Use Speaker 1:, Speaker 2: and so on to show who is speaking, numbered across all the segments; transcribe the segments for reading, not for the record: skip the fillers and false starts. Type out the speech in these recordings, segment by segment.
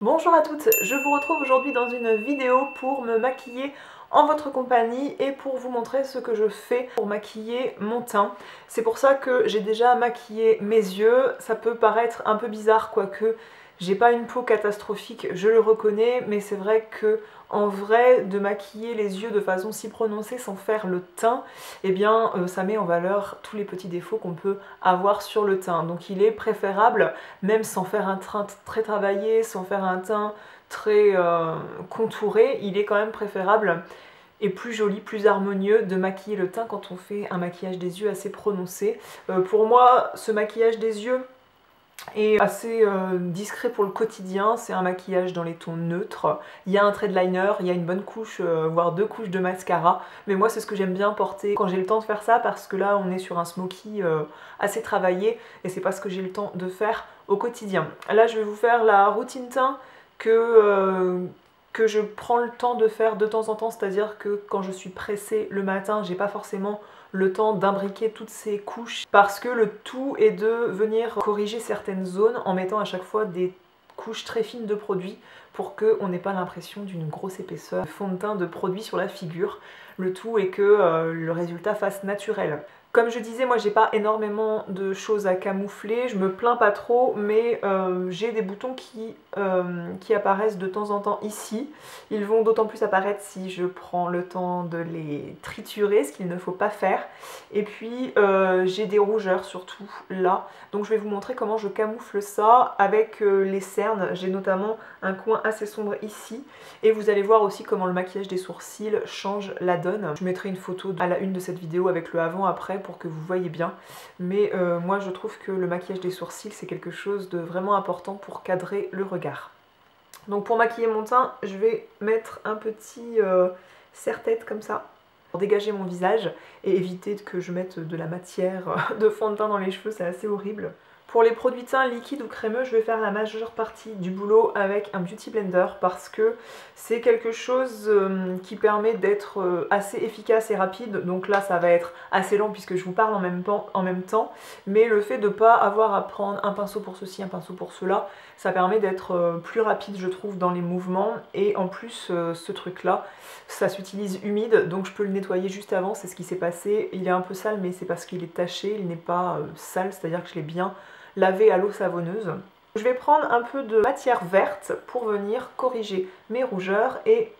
Speaker 1: Bonjour à toutes, je vous retrouve aujourd'hui dans une vidéo pour me maquiller en votre compagnie et pour vous montrer ce que je fais pour maquiller mon teint. C'est pour ça que j'ai déjà maquillé mes yeux. Ça peut paraître un peu bizarre, quoique j'ai pas une peau catastrophique, je le reconnais, mais c'est vrai que en vrai, de maquiller les yeux de façon si prononcée sans faire le teint, eh bien ça met en valeur tous les petits défauts qu'on peut avoir sur le teint. Donc il est préférable, même sans faire un teint très travaillé, sans faire un teint très contouré, il est quand même préférable et plus joli, plus harmonieux de maquiller le teint quand on fait un maquillage des yeux assez prononcé. Pour moi, ce maquillage des yeux est assez discret pour le quotidien, c'est un maquillage dans les tons neutres, il y a un trait de liner, il y a une bonne couche, voire deux couches de mascara, mais moi c'est ce que j'aime bien porter quand j'ai le temps de faire ça, parce que là on est sur un smoky assez travaillé, et c'est pas ce que j'ai le temps de faire au quotidien. Là je vais vous faire la routine teint que je prends le temps de faire de temps en temps, c'est-à-dire que quand je suis pressée le matin, j'ai pas forcément le temps d'imbriquer toutes ces couches, parce que le tout est de venir corriger certaines zones en mettant à chaque fois des couches très fines de produit pour qu'on n'ait pas l'impression d'une grosse épaisseur de fond de teint de produit sur la figure. Le tout est que le résultat fasse naturel. Comme je disais, moi j'ai pas énormément de choses à camoufler, je me plains pas trop, mais j'ai des boutons qui apparaissent de temps en temps ici. Ils vont d'autant plus apparaître si je prends le temps de les triturer, ce qu'il ne faut pas faire. Et puis j'ai des rougeurs surtout là, donc je vais vous montrer comment je camoufle ça avec les cernes. J'ai notamment un coin assez sombre ici, et vous allez voir aussi comment le maquillage des sourcils change la donne. Je mettrai une photo à la une de cette vidéo avec le avant-après pour que vous voyez bien, mais moi je trouve que le maquillage des sourcils c'est quelque chose de vraiment important pour cadrer le regard. Donc pour maquiller mon teint, je vais mettre un petit serre-tête comme ça pour dégager mon visage et éviter que je mette de la matière de fond de teint dans les cheveux, c'est assez horrible. Pour les produits teints liquides ou crémeux, je vais faire la majeure partie du boulot avec un beauty blender parce que c'est quelque chose qui permet d'être assez efficace et rapide. Donc là, ça va être assez lent puisque je vous parle en même temps, mais le fait de ne pas avoir à prendre un pinceau pour ceci, un pinceau pour cela, ça permet d'être plus rapide, je trouve, dans les mouvements. Et en plus, ce truc-là, ça s'utilise humide, donc je peux le nettoyer juste avant. C'est ce qui s'est passé. Il est un peu sale, mais c'est parce qu'il est taché, il n'est pas sale, c'est-à-dire que je l'ai bien laver à l'eau savonneuse. Je vais prendre un peu de matière verte pour venir corriger mes rougeurs, et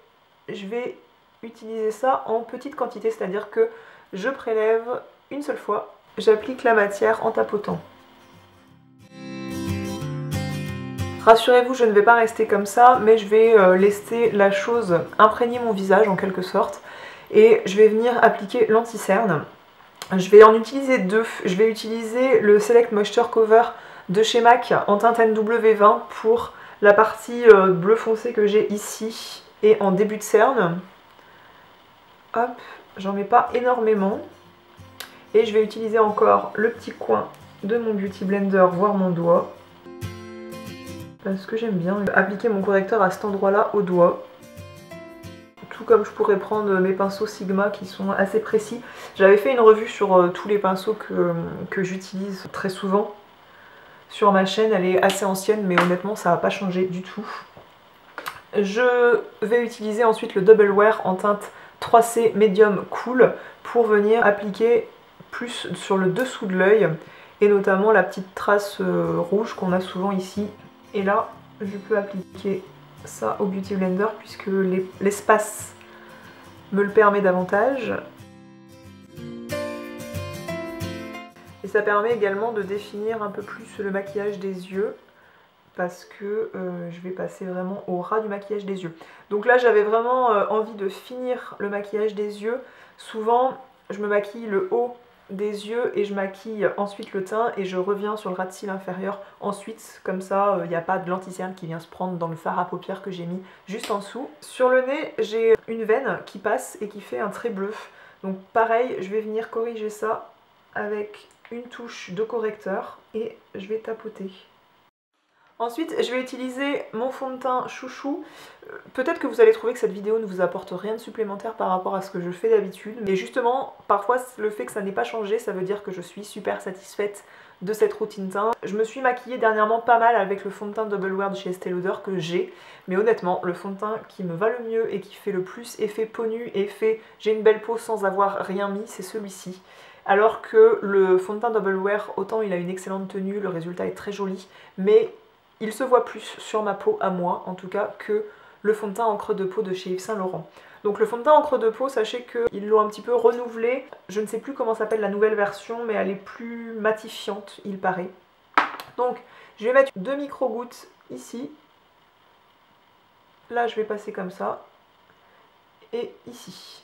Speaker 1: je vais utiliser ça en petite quantité, c'est-à-dire que je prélève une seule fois, j'applique la matière en tapotant. Rassurez-vous, je ne vais pas rester comme ça, mais je vais laisser la chose imprégner mon visage en quelque sorte, et je vais venir appliquer l'anti-cerne. Je vais en utiliser deux. Je vais utiliser le Select Moisture Cover de chez MAC en teinte NW20 pour la partie bleu foncé que j'ai ici et en début de cerne. Hop, j'en mets pas énormément. Et je vais utiliser encore le petit coin de mon Beauty Blender, voire mon doigt, parce que j'aime bien appliquer mon correcteur à cet endroit-là au doigt. Tout comme je pourrais prendre mes pinceaux Sigma qui sont assez précis. J'avais fait une revue sur tous les pinceaux que j'utilise très souvent sur ma chaîne. Elle est assez ancienne, mais honnêtement ça n'a pas changé du tout. Je vais utiliser ensuite le Double Wear en teinte 3C Medium Cool pour venir appliquer plus sur le dessous de l'œil, et notamment la petite trace rouge qu'on a souvent ici. Et là, je peux appliquer ça au Beauty Blender puisque l'espace me le permet davantage. Et ça permet également de définir un peu plus le maquillage des yeux, parce que je vais passer vraiment au ras du maquillage des yeux. Donc là j'avais vraiment envie de finir le maquillage des yeux. Souvent je me maquille le haut des yeux et je maquille ensuite le teint et je reviens sur le ras de cils inférieur ensuite, comme ça il n'y a pas de l'anti-cerne qui vient se prendre dans le fard à paupières que j'ai mis juste en dessous. Sur le nez j'ai une veine qui passe et qui fait un trait bleu, donc pareil je vais venir corriger ça avec une touche de correcteur et je vais tapoter. Ensuite, je vais utiliser mon fond de teint chouchou. Peut-être que vous allez trouver que cette vidéo ne vous apporte rien de supplémentaire par rapport à ce que je fais d'habitude. Mais justement, parfois, le fait que ça n'ait pas changé, ça veut dire que je suis super satisfaite de cette routine teint. Je me suis maquillée dernièrement pas mal avec le fond de teint Double Wear de chez Estée Lauder que j'ai. Mais honnêtement, le fond de teint qui me va le mieux et qui fait le plus effet peau nue, effet j'ai une belle peau sans avoir rien mis, c'est celui-ci. Alors que le fond de teint Double Wear, autant il a une excellente tenue, le résultat est très joli, mais il se voit plus sur ma peau à moi, en tout cas, que le fond de teint encre de peau de chez Yves Saint Laurent. Donc le fond de teint encre de peau, sachez qu'ils l'ont un petit peu renouvelé. Je ne sais plus comment s'appelle la nouvelle version, mais elle est plus matifiante, il paraît. Donc je vais mettre 2 micro-gouttes ici. Là, je vais passer comme ça. Et ici.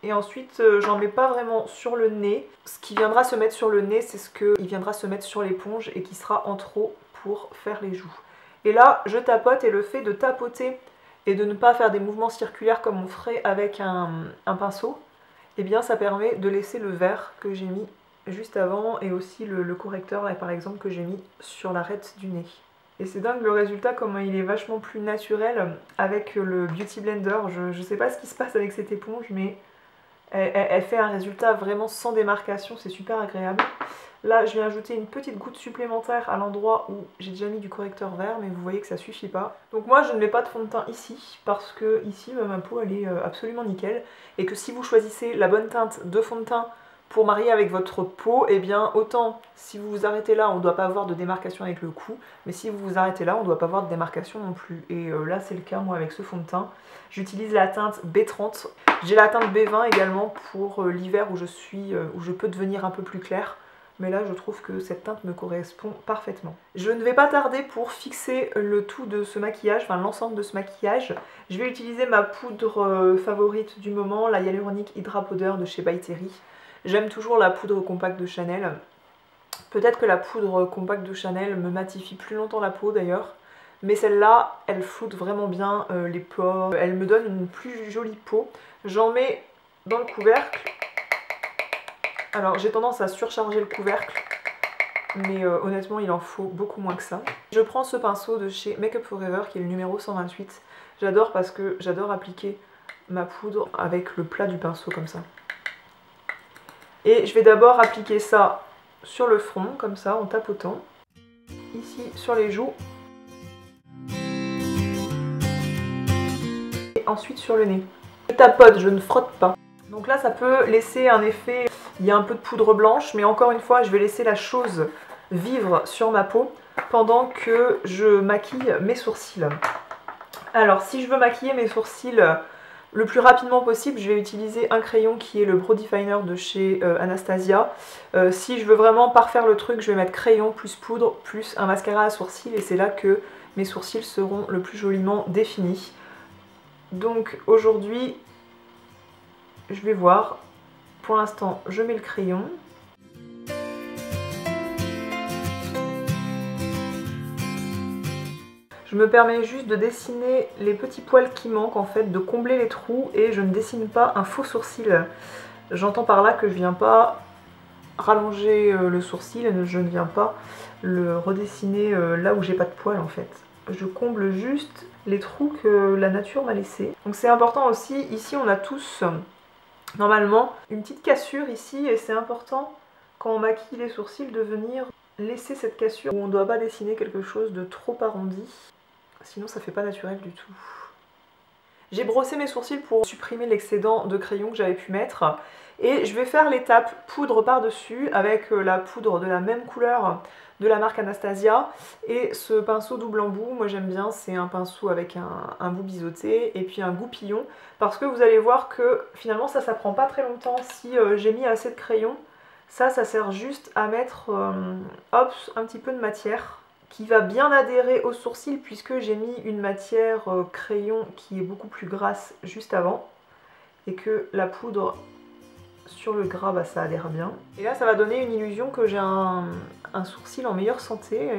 Speaker 1: Et ensuite, j'en mets pas vraiment sur le nez. Ce qui viendra se mettre sur le nez, c'est ce qui viendra se mettre sur l'éponge et qui sera en trop pour faire les joues. Et là, je tapote, et le fait de tapoter et de ne pas faire des mouvements circulaires comme on ferait avec un pinceau, eh bien ça permet de laisser le vert que j'ai mis juste avant et aussi le correcteur là, par exemple, que j'ai mis sur l'arête du nez. Et c'est dingue le résultat, comment il est vachement plus naturel avec le Beauty Blender. Je sais pas ce qui se passe avec cette éponge, mais elle fait un résultat vraiment sans démarcation, c'est super agréable. Là, je vais ajouter une petite goutte supplémentaire à l'endroit où j'ai déjà mis du correcteur vert, mais vous voyez que ça suffit pas. Donc moi, je ne mets pas de fond de teint ici, parce que ici, ma peau, elle est absolument nickel. Et que si vous choisissez la bonne teinte de fond de teint pour marier avec votre peau, eh bien, autant si vous vous arrêtez là, on ne doit pas avoir de démarcation avec le cou, mais si vous vous arrêtez là, on ne doit pas avoir de démarcation non plus. Et là, c'est le cas, moi, avec ce fond de teint. J'utilise la teinte B30. J'ai la teinte B20 également pour l'hiver où je peux devenir un peu plus claire. Mais là, je trouve que cette teinte me correspond parfaitement. Je ne vais pas tarder pour fixer le tout de ce maquillage, enfin l'ensemble de ce maquillage. Je vais utiliser ma poudre favorite du moment, la Hyaluronic Hydra Powder de chez By Terry. J'aime toujours la poudre compacte de Chanel. Peut-être que la poudre compacte de Chanel me matifie plus longtemps la peau d'ailleurs. Mais celle-là, elle floute vraiment bien les pores. Elle me donne une plus jolie peau. J'en mets dans le couvercle. Alors j'ai tendance à surcharger le couvercle, mais honnêtement il en faut beaucoup moins que ça. Je prends ce pinceau de chez Make Up For Ever qui est le numéro 128. J'adore parce que j'adore appliquer ma poudre avec le plat du pinceau comme ça. Et je vais d'abord appliquer ça sur le front, comme ça, en tapotant. Ici sur les joues. Et ensuite sur le nez. Je tapote, je ne frotte pas. Donc là ça peut laisser un effet... Il y a un peu de poudre blanche, mais encore une fois, je vais laisser la chose vivre sur ma peau pendant que je maquille mes sourcils. Alors, si je veux maquiller mes sourcils le plus rapidement possible, je vais utiliser un crayon qui est le Brow Definer de chez Anastasia. Si je veux vraiment parfaire le truc, je vais mettre crayon plus poudre plus un mascara à sourcils et c'est là que mes sourcils seront le plus joliment définis. Donc aujourd'hui, je vais voir. Pour l'instant, je mets le crayon. Je me permets juste de dessiner les petits poils qui manquent en fait, de combler les trous et je ne dessine pas un faux sourcil. J'entends par là que je ne viens pas rallonger le sourcil et je ne viens pas le redessiner là où j'ai pas de poils en fait. Je comble juste les trous que la nature m'a laissés. Donc c'est important aussi, ici on a tous... Normalement, une petite cassure ici, et c'est important quand on maquille les sourcils de venir laisser cette cassure où on ne doit pas dessiner quelque chose de trop arrondi, sinon ça fait pas naturel du tout. J'ai brossé mes sourcils pour supprimer l'excédent de crayon que j'avais pu mettre et je vais faire l'étape poudre par-dessus avec la poudre de la même couleur de la marque Anastasia et ce pinceau double embout, moi j'aime bien, c'est un pinceau avec un bout biseauté et puis un goupillon parce que vous allez voir que finalement ça prend pas très longtemps si j'ai mis assez de crayon. Ça sert juste à mettre hop, un petit peu de matière qui va bien adhérer aux sourcils puisque j'ai mis une matière crayon qui est beaucoup plus grasse juste avant et que la poudre sur le gras, bah, ça adhère bien. Et là ça va donner une illusion que j'ai un sourcil en meilleure santé,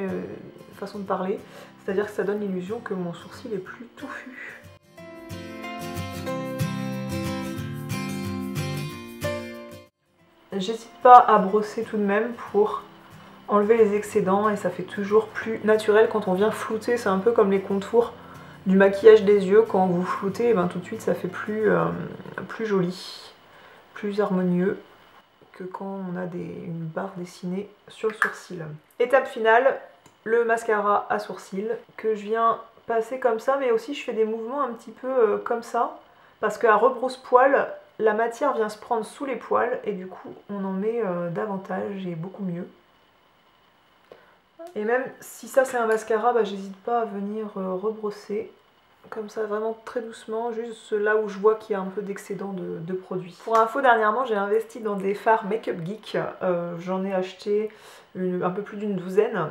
Speaker 1: façon de parler, c'est-à-dire que ça donne l'illusion que mon sourcil est plus touffu. J'hésite pas à brosser tout de même pour enlever les excédents et ça fait toujours plus naturel quand on vient flouter. C'est un peu comme les contours du maquillage des yeux. Quand vous floutez, et ben, tout de suite ça fait plus joli, plus harmonieux que quand on a une barre dessinée sur le sourcil. Étape finale, le mascara à sourcils que je viens passer comme ça, mais aussi je fais des mouvements un petit peu comme ça parce qu'à rebrousse-poil, la matière vient se prendre sous les poils et du coup on en met davantage et beaucoup mieux. Et même si ça c'est un mascara, bah, j'hésite pas à venir rebrosser comme ça vraiment très doucement, juste là où je vois qu'il y a un peu d'excédent de produit. Pour info, dernièrement j'ai investi dans des fards Make Up Geek, j'en ai acheté un peu plus d'une douzaine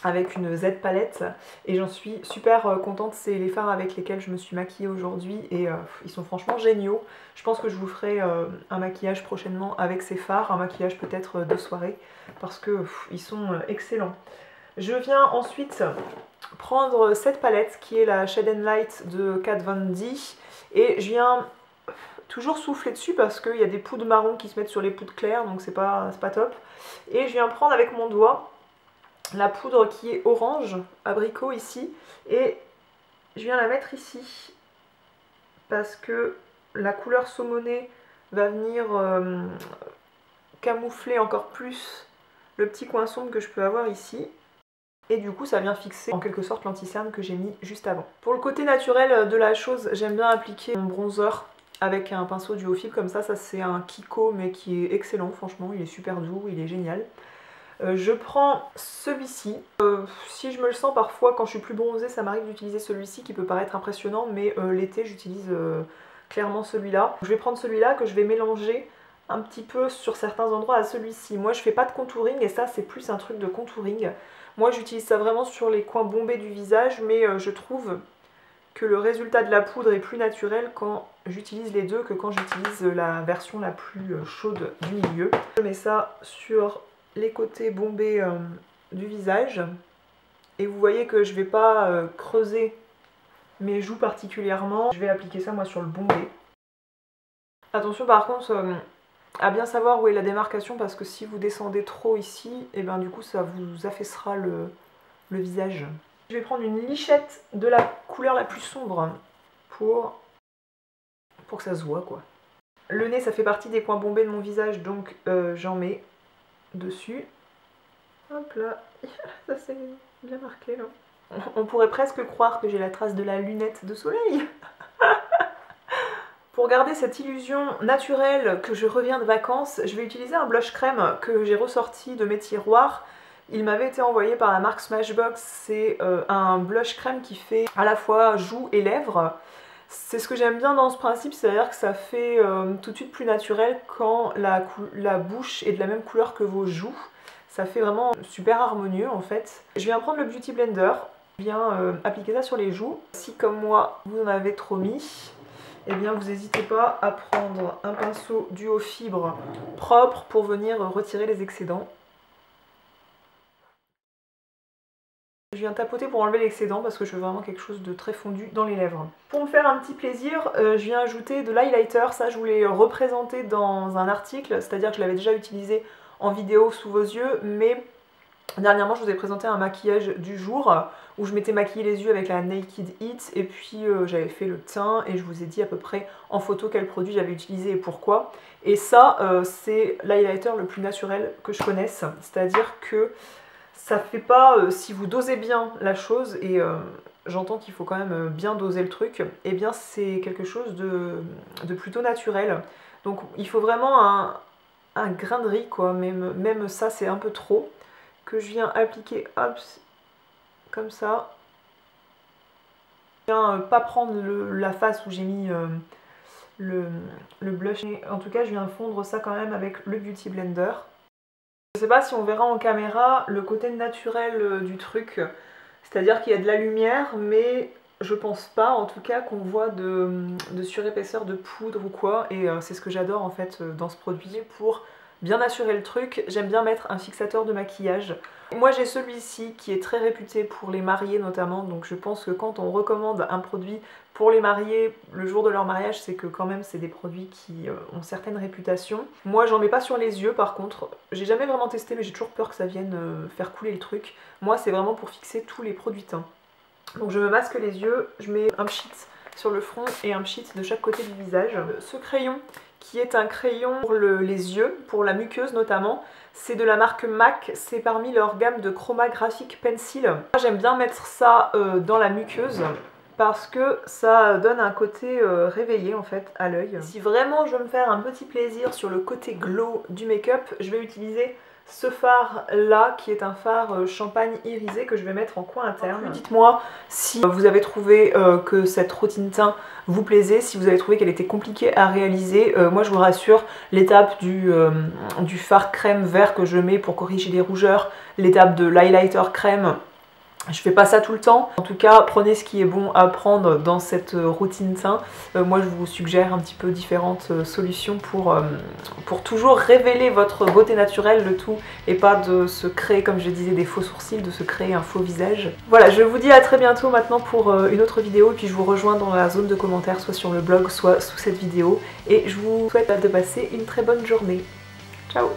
Speaker 1: avec une Z palette et j'en suis super contente. C'est les fards avec lesquels je me suis maquillée aujourd'hui et ils sont franchement géniaux. Je pense que je vous ferai un maquillage prochainement avec ces fards, un maquillage peut-être de soirée parce que ils sont excellents. Je viens ensuite prendre cette palette qui est la Shade and Light de Kat Von D et je viens toujours souffler dessus parce qu'il y a des poudres marron qui se mettent sur les poudres claires, donc c'est pas top. Et je viens prendre avec mon doigt la poudre qui est orange, abricot ici, et je viens la mettre ici parce que la couleur saumonée va venir camoufler encore plus le petit coin sombre que je peux avoir ici. Et du coup ça vient fixer en quelque sorte l'anti-cerne que j'ai mis juste avant. Pour le côté naturel de la chose, j'aime bien appliquer mon bronzer avec un pinceau du Fil comme ça c'est un Kiko mais qui est excellent franchement, il est super doux, il est génial. Je prends celui-ci, si je me le sens parfois quand je suis plus bronzée ça m'arrive d'utiliser celui-ci qui peut paraître impressionnant mais l'été j'utilise clairement celui-là. Je vais prendre celui-là que je vais mélanger un petit peu sur certains endroits à celui-ci. Moi je fais pas de contouring et ça c'est plus un truc de contouring. Moi j'utilise ça vraiment sur les coins bombés du visage mais je trouve que le résultat de la poudre est plus naturel quand j'utilise les deux que quand j'utilise la version la plus chaude du milieu. Je mets ça sur les côtés bombés du visage et vous voyez que je vais pas creuser mes joues particulièrement, je vais appliquer ça moi sur le bombé. Attention par contre à bien savoir où est la démarcation parce que si vous descendez trop ici, et ben du coup ça vous affaissera le visage. Je vais prendre une lichette de la couleur la plus sombre pour que ça se voit quoi. Le nez ça fait partie des coins bombés de mon visage donc j'en mets dessus. Hop là, ça c'est bien marqué là. On pourrait presque croire que j'ai la trace de la lunette de soleil. Pour garder cette illusion naturelle que je reviens de vacances, je vais utiliser un blush crème que j'ai ressorti de mes tiroirs. Il m'avait été envoyé par la marque Smashbox, c'est un blush crème qui fait à la fois joues et lèvres. C'est ce que j'aime bien dans ce principe, c'est-à-dire que ça fait tout de suite plus naturel quand la bouche est de la même couleur que vos joues. Ça fait vraiment super harmonieux en fait. Je viens prendre le Beauty Blender, je viens appliquer ça sur les joues. Si comme moi vous en avez trop mis, eh bien vous n'hésitez pas à prendre un pinceau duo fibre propre pour venir retirer les excédents. Je viens tapoter pour enlever l'excédent parce que je veux vraiment quelque chose de très fondu dans les lèvres. Pour me faire un petit plaisir, je viens ajouter de l'highlighter. Ça je voulais représenter dans un article, c'est-à-dire que je l'avais déjà utilisé en vidéo sous vos yeux, mais dernièrement je vous ai présenté un maquillage du jour où je m'étais maquillé les yeux avec la Naked Heat et puis j'avais fait le teint et je vous ai dit à peu près en photo quel produit j'avais utilisé et pourquoi. Et ça c'est l'highlighter le plus naturel que je connaisse, c'est-à-dire que ça fait pas, si vous dosez bien la chose, et j'entends qu'il faut quand même bien doser le truc, et eh bien c'est quelque chose de plutôt naturel. Donc il faut vraiment un grain de riz quoi, même ça c'est un peu trop, que je viens appliquer, hop, comme ça. Je viens pas prendre la face où j'ai mis le blush, en tout cas je viens fondre ça quand même avec le Beauty Blender. Je sais pas si on verra en caméra le côté naturel du truc, c'est-à-dire qu'il y a de la lumière, mais je pense pas en tout cas qu'on voit de surépaisseur de poudre ou quoi, et c'est ce que j'adore en fait dans ce produit pour bien assurer le truc, j'aime bien mettre un fixateur de maquillage. Moi j'ai celui-ci qui est très réputé pour les mariés notamment, donc je pense que quand on recommande un produit pour les mariés le jour de leur mariage, c'est que quand même c'est des produits qui ont certaines réputations. Moi j'en mets pas sur les yeux par contre, j'ai jamais vraiment testé mais j'ai toujours peur que ça vienne faire couler le truc. Moi c'est vraiment pour fixer tous les produits teints. Donc je me masque les yeux, je mets un pchit sur le front et un pchit de chaque côté du visage. Ce crayon qui est un crayon pour les yeux, pour la muqueuse notamment, c'est de la marque MAC, c'est parmi leur gamme de Chroma Graphic Pencil. J'aime bien mettre ça dans la muqueuse parce que ça donne un côté réveillé en fait à l'œil. Si vraiment je veux me faire un petit plaisir sur le côté glow du make-up, je vais utiliser ce fard là qui est un fard champagne irisé que je vais mettre en coin interne. Dites-moi si vous avez trouvé que cette routine teint vous plaisait, si vous avez trouvé qu'elle était compliquée à réaliser. Moi je vous rassure, l'étape du fard crème vert que je mets pour corriger les rougeurs, l'étape de l'highlighter crème, je fais pas ça tout le temps. En tout cas, prenez ce qui est bon à prendre dans cette routine teint. Moi, je vous suggère un petit peu différentes solutions pour toujours révéler votre beauté naturelle, le tout, et pas de se créer, comme je disais, des faux sourcils, de se créer un faux visage. Voilà, je vous dis à très bientôt maintenant pour une autre vidéo, et puis je vous rejoins dans la zone de commentaires, soit sur le blog, soit sous cette vidéo. Et je vous souhaite de passer une très bonne journée. Ciao!